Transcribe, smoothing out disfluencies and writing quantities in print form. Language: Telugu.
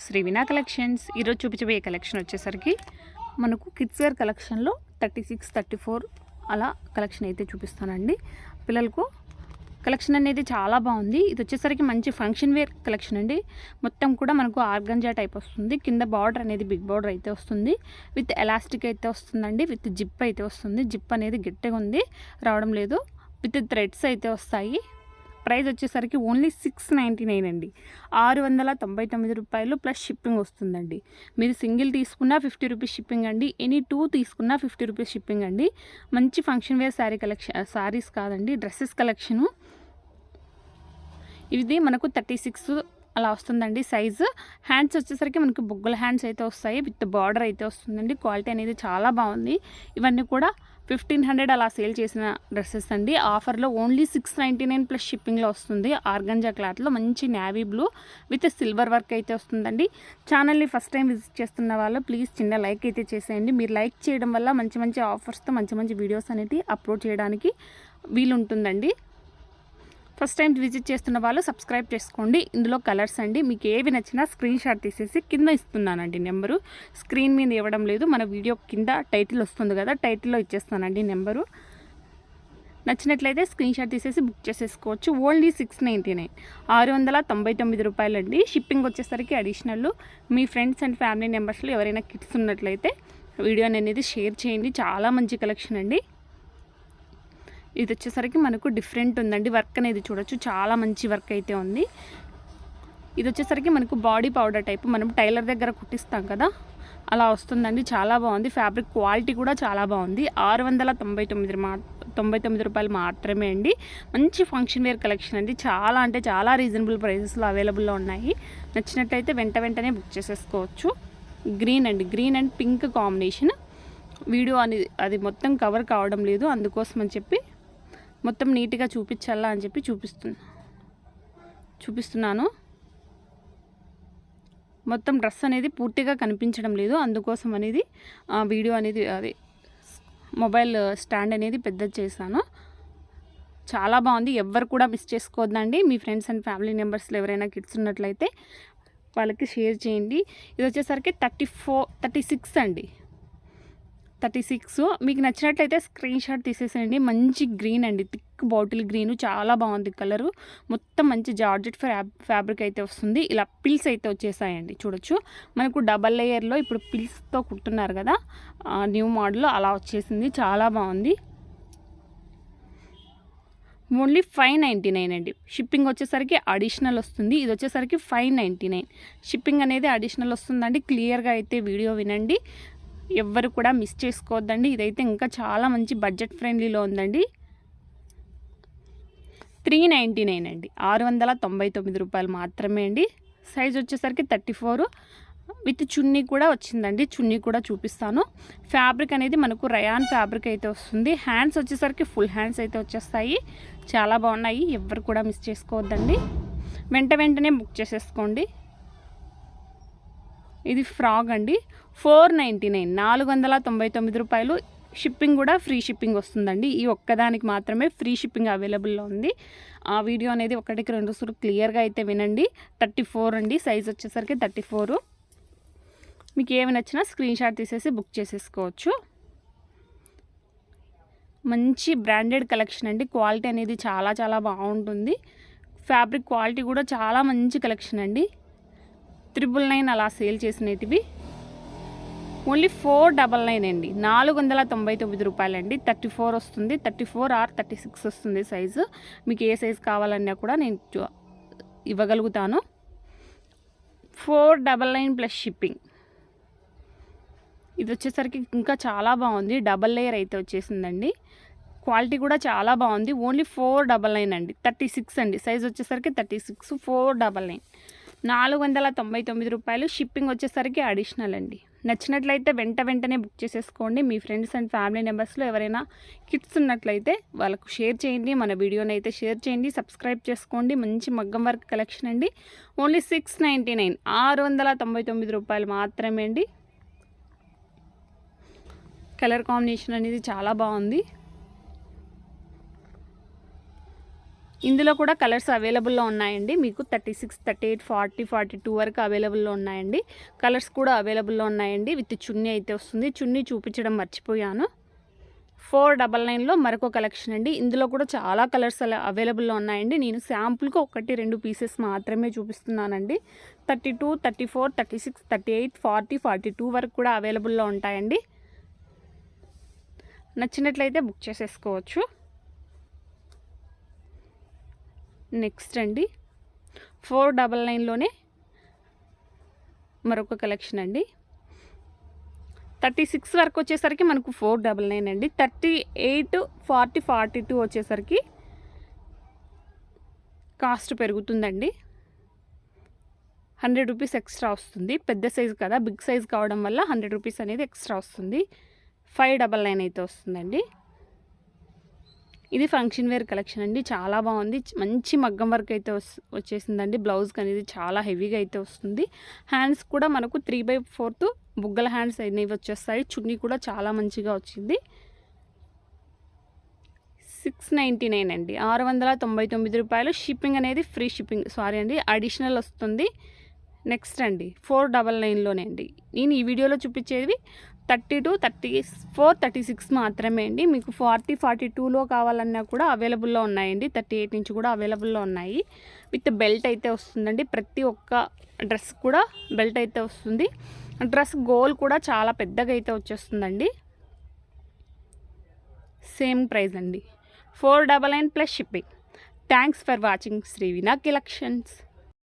శ్రీ వినా కలెక్షన్స్ ఈరోజు చూపించబోయే కలెక్షన్ వచ్చేసరికి మనకు కిడ్స్ వేర్ కలెక్షన్లో 36, 34 అలా కలెక్షన్ అయితే చూపిస్తానండి. పిల్లలకు కలెక్షన్ అనేది చాలా బాగుంది. ఇది వచ్చేసరికి మంచి ఫంక్షన్ వేర్ కలెక్షన్ అండి. మొత్తం కూడా మనకు ఆర్గంజా టైప్ వస్తుంది. కింద బార్డర్ అనేది బిగ్ బార్డర్ అయితే వస్తుంది. విత్ ఎలాస్టిక్ అయితే వస్తుందండి. విత్ జిప్ అయితే వస్తుంది. జిప్ అనేది గట్టిగా ఉంది, రావడం లేదు. విత్ థ్రెడ్స్ అయితే వస్తాయి. ప్రైస్ వచ్చేసరికి ఓన్లీ 699 అండి. 699 రూపాయలు ప్లస్ షిప్పింగ్ వస్తుందండి. మీరు సింగిల్ తీసుకున్నా 50 రూపీస్ షిప్పింగ్ అండి. ఎనీ 2 తీసుకున్నా 50 రూపీస్ షిప్పింగ్ అండి. మంచి function wear sari collection, saris కాదండి, డ్రెస్సెస్ కలెక్షను. ఇది మనకు 36 అలా వస్తుందండి సైజు. హ్యాండ్స్ వచ్చేసరికి మనకు బొగ్గల హ్యాండ్స్ అయితే వస్తాయి. విత్ బార్డర్ అయితే వస్తుందండి. క్వాలిటీ అనేది చాలా బాగుంది. ఇవన్నీ కూడా 1500 అలా సేల్ చేసిన డ్రెస్సెస్ అండి. ఆఫర్లో ఓన్లీ 699 ప్లస్ షిప్పింగ్లో వస్తుంది. ఆర్గంజా క్లాత్లో మంచి navy blue with silver work అయితే వస్తుందండి. ఛానల్ని ఫస్ట్ టైం విజిట్ చేస్తున్న వాళ్ళు ప్లీజ్ చిన్న లైక్ అయితే చేసేయండి. మీరు లైక్ చేయడం వల్ల మంచి మంచి ఆఫర్స్తో మంచి మంచి వీడియోస్ అనేవి అప్లోడ్ చేయడానికి వీలుంటుందండి. ఫస్ట్ టైం విజిట్ చేస్తున్న వాళ్ళు సబ్స్క్రైబ్ చేసుకోండి. ఇందులో కలర్స్ అండి, మీకు ఏవి నచ్చినా స్క్రీన్ షాట్ తీసేసి కింద ఇస్తున్నానండి. నెంబరు స్క్రీన్ మీద ఇవ్వడం లేదు, మన వీడియో కింద టైటిల్ వస్తుంది కదా, టైటిల్లో ఇచ్చేస్తానండి నెంబరు. నచ్చినట్లయితే స్క్రీన్ షాట్ తీసేసి బుక్ చేసేసుకోవచ్చు. ఓన్లీ 699, 699 రూపాయలండి. షిప్పింగ్ వచ్చేసరికి అడిషనల్. మీ ఫ్రెండ్స్ అండ్ ఫ్యామిలీ మెంబర్స్లో ఎవరైనా కిడ్స్ ఉన్నట్లయితే వీడియోని అనేది షేర్ చేయండి. చాలా మంచి కలెక్షన్ అండి. ఇది వచ్చేసరికి మనకు డిఫరెంట్ ఉందండి. వర్క్ అనేది చూడొచ్చు, చాలా మంచి వర్క్ అయితే ఉంది. ఇది వచ్చేసరికి మనకు బాడీ పౌడర్ టైప్, మనం టైలర్ దగ్గర కుట్టిస్తాం కదా, అలా వస్తుందండి. చాలా బాగుంది. ఫ్యాబ్రిక్ క్వాలిటీ కూడా చాలా బాగుంది. 699 రూపాయలు మాత్రమే అండి. మంచి ఫంక్షన్ వేర్ కలెక్షన్ అండి. చాలా అంటే చాలా రీజనబుల్ ప్రైసెస్లో అవైలబుల్లో ఉన్నాయి. నచ్చినట్టయితే వెంటనే బుక్ చేసేసుకోవచ్చు. గ్రీన్ అండి, green and pink combination. Video అనేది అది మొత్తం కవర్ కావడం లేదు, అందుకోసం అని చెప్పి మొత్తం నీట్గా చూపించాలా అని చెప్పి చూపిస్తున్నాను. మొత్తం డ్రెస్ అనేది పూర్తిగా కనిపించడం లేదు, అందుకోసం అనేది వీడియో అనేది అది మొబైల్ స్టాండ్ అనేది పెద్దది చేశాను. చాలా బాగుంది. ఎవ్వరు కూడా మిస్ చేసుకోవద్దండి. మీ ఫ్రెండ్స్ అండ్ ఫ్యామిలీ మెంబర్స్లో ఎవరైనా కిడ్స్ ఉన్నట్లయితే వాళ్ళకి షేర్ చేయండి. ఇది వచ్చేసరికి 36 అండి. 36 మీకు నచ్చినట్లయితే స్క్రీన్ షాట్ తీసేసేయండి. మంచి గ్రీన్ అండి, థిక్ బాటిల్ గ్రీన్, చాలా బాగుంది కలరు. మొత్తం మంచి జార్జెట్ ఫ్యాబ్రిక్ అయితే వస్తుంది. ఇలా పిల్స్ అయితే వచ్చేసాయండి, చూడొచ్చు. మనకు డబల్ లేయర్లో ఇప్పుడు పిల్స్తో కుడుతున్నారు కదా, న్యూ మోడల్ అలా వచ్చేసింది. చాలా బాగుంది. ఓన్లీ 599 అండి. షిప్పింగ్ వచ్చేసరికి అడిషనల్ వస్తుంది. ఇది వచ్చేసరికి 599. షిప్పింగ్ అనేది అడిషనల్ వస్తుందండి. క్లియర్గా అయితే వీడియో వినండి, ఎవ్వరు కూడా మిస్ చేసుకోవద్దండి. ఇదైతే ఇంకా చాలా మంచి బడ్జెట్ ఫ్రెండ్లీలో ఉందండి. 399 అండి. 699 రూపాయలు మాత్రమే అండి. సైజ్ వచ్చేసరికి 34 విత్ చున్నీ కూడా వచ్చిందండి. చున్నీ కూడా చూపిస్తాను. ఫ్యాబ్రిక్ అనేది మనకు రయాన్ ఫ్యాబ్రిక్ అయితే వస్తుంది. హ్యాండ్స్ వచ్చేసరికి ఫుల్ హ్యాండ్స్ అయితే వచ్చేస్తాయి. చాలా బాగున్నాయి, ఎవ్వరు కూడా మిస్ చేసుకోవద్దండి. వెంటనే బుక్ చేసేసుకోండి. ఇది ఫ్రాక్ అండి. 499, 499 రూపాయలు. షిప్పింగ్ కూడా ఫ్రీ షిప్పింగ్ వస్తుందండి. ఈ ఒక్కదానికి మాత్రమే ఫ్రీ షిప్పింగ్ అవైలబుల్లో ఉంది. ఆ వీడియో అనేది ఒకటికి 2 సార్లు క్లియర్గా అయితే వినండి. 34 అండి. సైజ్ వచ్చేసరికి 34. మీకు ఏమి నచ్చినా స్క్రీన్ షాట్ తీసేసి బుక్ చేసేసుకోవచ్చు. మంచి బ్రాండెడ్ కలెక్షన్ అండి. క్వాలిటీ అనేది చాలా చాలా బాగుంటుంది. ఫ్యాబ్రిక్ క్వాలిటీ కూడా చాలా మంచి కలెక్షన్ అండి. 999 అలా సేల్ చేసినవి. ఓన్లీ 499 అండి. 499 రూపాయలండి. 34 వస్తుంది, 34 ఆర్ 36 వస్తుంది సైజు. మీకు ఏ సైజు కావాలన్నా కూడా నేను ఇవ్వగలుగుతాను. 499 ప్లస్ షిప్పింగ్. ఇది వచ్చేసరికి ఇంకా చాలా బాగుంది. డబల్ లేయర్ అయితే వచ్చేసిందండి. క్వాలిటీ కూడా చాలా బాగుంది. ఓన్లీ 499 అండి. 36 అండి. సైజ్ వచ్చేసరికి 36, 499, 499 రూపాయలు. షిప్పింగ్ వచ్చేసరికి అడిషనల్ అండి. నచ్చినట్లయితే వెంటనే బుక్ చేసేసుకోండి. మీ ఫ్రెండ్స్ అండ్ ఫ్యామిలీ మెంబర్స్లో ఎవరైనా కిడ్స్ ఉన్నట్లయితే వాళ్ళకు షేర్ చేయండి. మన వీడియోని అయితే షేర్ చేయండి. సబ్స్క్రైబ్ చేసుకోండి. మంచి మగ్గం వర్క్ కలెక్షన్ అండి. ఓన్లీ 699, 699 రూపాయలు మాత్రమే అండి. కలర్ కాంబినేషన్ అనేది చాలా బాగుంది. ఇందులో కూడా కలర్స్ అవైలబుల్లో ఉన్నాయండి. మీకు 36, 38, 40, 42 వరకు అవైలబుల్లో ఉన్నాయండి. కలర్స్ కూడా అవైలబుల్లో ఉన్నాయండి. విత్ చున్నీ అయితే వస్తుంది. చున్నీ చూపించడం మర్చిపోయాను. 499లో మరొక కలెక్షన్ అండి. ఇందులో కూడా చాలా కలర్స్ అవైలబుల్లో ఉన్నాయండి. నేను శాంపుల్కి 1-2 పీసెస్ మాత్రమే చూపిస్తున్నానండి. 32, 34, 36, 38, 40, 42 వరకు కూడా అవైలబుల్లో ఉంటాయండి. నచ్చినట్లయితే బుక్ చేసేసుకోవచ్చు. నెక్స్ట్ అండి 499లోనే మరొక కలెక్షన్ అండి. 36 వరకు వచ్చేసరికి మనకు 499 అండి. 38, 40, 42 వచ్చేసరికి కాస్ట్ పెరుగుతుందండి. 100 రూపీస్ ఎక్స్ట్రా వస్తుంది. పెద్ద సైజు కదా, బిగ్ సైజ్ కావడం వల్ల 100 రూపీస్ అనేది ఎక్స్ట్రా వస్తుంది. 599 అయితే వస్తుందండి. ఇది ఫంక్షన్ వేర్ కలెక్షన్ అండి. చాలా బాగుంది. మంచి మగ్గం వర్క్ అయితే వచ్చేసిందండి. బ్లౌజ్కి అనేది చాలా హెవీగా అయితే వస్తుంది. హ్యాండ్స్ కూడా మనకు 3/4 బుగ్గల హ్యాండ్స్ అనేవి వచ్చేస్తాయి. చున్నీ కూడా చాలా మంచిగా వచ్చింది. 699 అండి. 699 రూపాయలు. షిప్పింగ్ అనేది ఫ్రీ షిప్పింగ్, సారీ అండి, అడిషనల్ వస్తుంది. నెక్స్ట్ అండి 499లోనే అండి. నేను ఈ వీడియోలో చూపించేవి 32, 34, 36 మాత్రమే అండి. మీకు 40, 42లో కావాలన్నా కూడా అవైలబుల్లో ఉన్నాయండి. 38 నుంచి కూడా అవైలబుల్లో ఉన్నాయి. విత్ బెల్ట్ అయితే వస్తుందండి. ప్రతి ఒక్క డ్రెస్ కూడా బెల్ట్ అయితే వస్తుంది. డ్రెస్ గోల్ కూడా చాలా పెద్దగా అయితే వచ్చేస్తుందండి. సేమ్ ప్రైస్ అండి. 499 plus shipping. Thanks for watching Shri Vina collections.